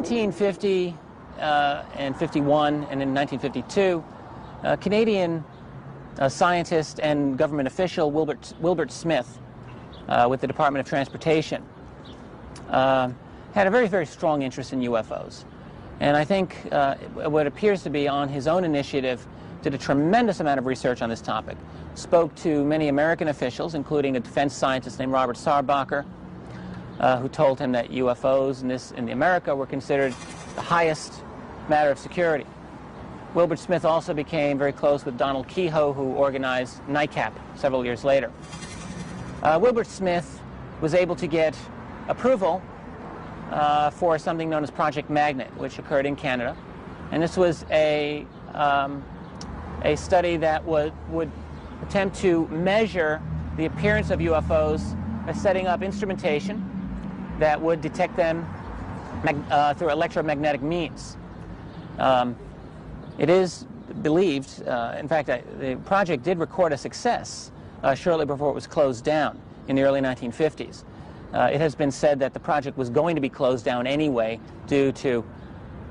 1950 and 51, and in 1952, Canadian scientist and government official Wilbert Smith with the Department of Transportation had a very, very strong interest in UFOs. And I think what appears to be on his own initiative did a tremendous amount of research on this topic. Spoke to many American officials, including a defense scientist named Robert Sarbacher, who told him that UFOs in America were considered the highest matter of security. Wilbert Smith also became very close with Donald Keyhoe, who organized NICAP several years later. Wilbert Smith was able to get approval for something known as Project Magnet, which occurred in Canada. And this was a study that would attempt to measure the appearance of UFOs by setting up instrumentation that would detect them through electromagnetic means. It is believed, in fact, the project did record a success shortly before it was closed down in the early 1950s. It has been said that the project was going to be closed down anyway due to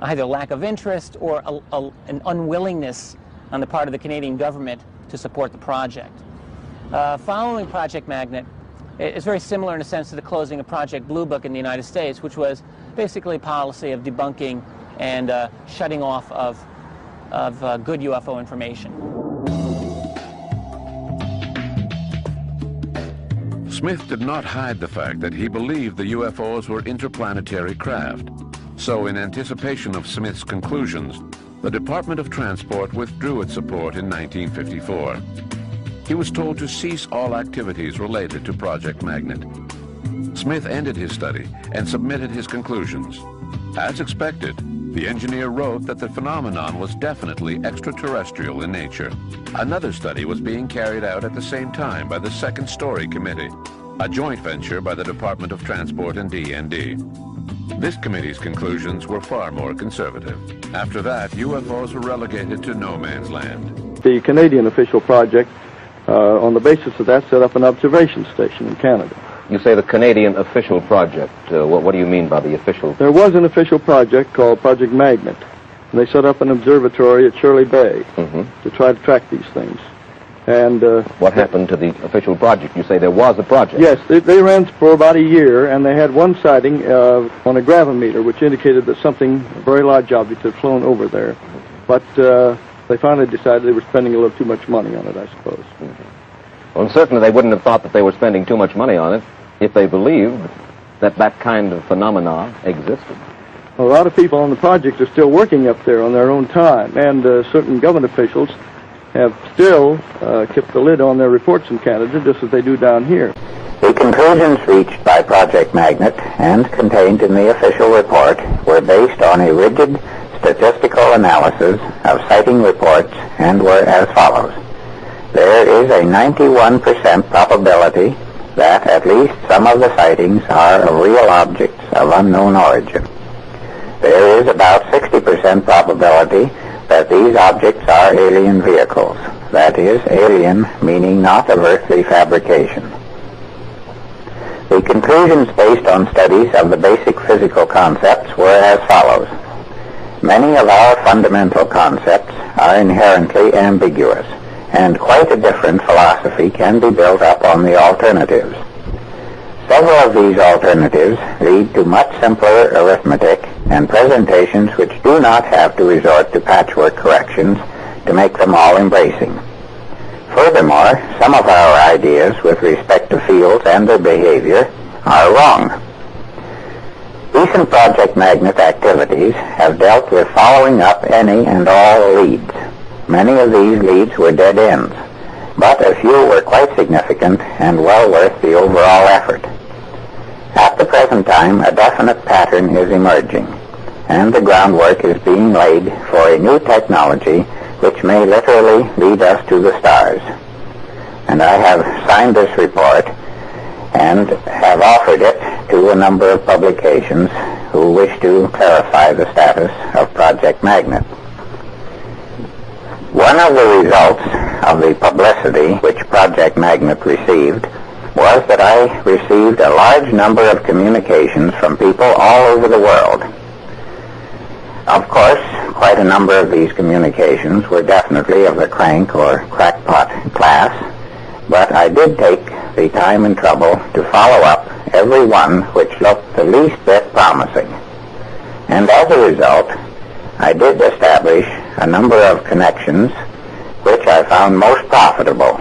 either lack of interest or an unwillingness on the part of the Canadian government to support the project. Following Project Magnet, it's very similar in a sense to the closing of Project Blue Book in the United States, which was basically a policy of debunking and shutting off of good UFO information. Smith did not hide the fact that he believed the UFOs were interplanetary craft. So in anticipation of Smith's conclusions, the Department of Transport withdrew its support in 1954. He was told to cease all activities related to Project Magnet. Smith ended his study and submitted his conclusions. As expected, the engineer wrote that the phenomenon was definitely extraterrestrial in nature. Another study was being carried out at the same time by the Second Story Committee, a joint venture by the Department of Transport and DND. This committee's conclusions were far more conservative. After that, UFOs were relegated to no man's land. The Canadian official project, on the basis of that, set up an observation station in Canada. You say the Canadian official project. What do you mean by the official? There was an official project called Project Magnet. And they set up an observatory at Shirley Bay to try to track these things. And what happened to the official project? You say there was a project. Yes, they ran for about a year, and they had one sighting on a gravimeter, which indicated that something, a very large object, had flown over there. But they finally decided they were spending a little too much money on it, I suppose. Well, certainly they wouldn't have thought that they were spending too much money on it if they believed that that kind of phenomena existed. A lot of people on the project are still working up there on their own time, and certain government officials have still kept the lid on their reports in Canada, just as they do down here. The conclusions reached by Project Magnet and contained in the official report were based on a rigid statistical analysis of sighting reports and were as follows. There is a 91% probability that at least some of the sightings are of real objects of unknown origin. There is about 60% probability that these objects are alien vehicles. That is, alien meaning not of earthly fabrication. The conclusions based on studies of the basic physical concepts were as follows. Many of our fundamental concepts are inherently ambiguous, and quite a different philosophy can be built up on the alternatives. Several of these alternatives lead to much simpler arithmetic and presentations which do not have to resort to patchwork corrections to make them all embracing. Furthermore, some of our ideas with respect to fields and their behavior are wrong. Recent Project Magnet activities have dealt with following up any and all leads. Many of these leads were dead ends, but a few were quite significant and well worth the overall effort. At the present time, a definite pattern is emerging, and the groundwork is being laid for a new technology which may literally lead us to the stars. And I have signed this report and have offered it to a number of publications who wish to clarify the status of Project Magnet. One of the results of the publicity which Project Magnet received was that I received a large number of communications from people all over the world. Of course, quite a number of these communications were definitely of the crank or crackpot class, but I did take the time and trouble to follow up every one which looked the least bit promising. And as a result, I did establish a number of connections which I found most profitable.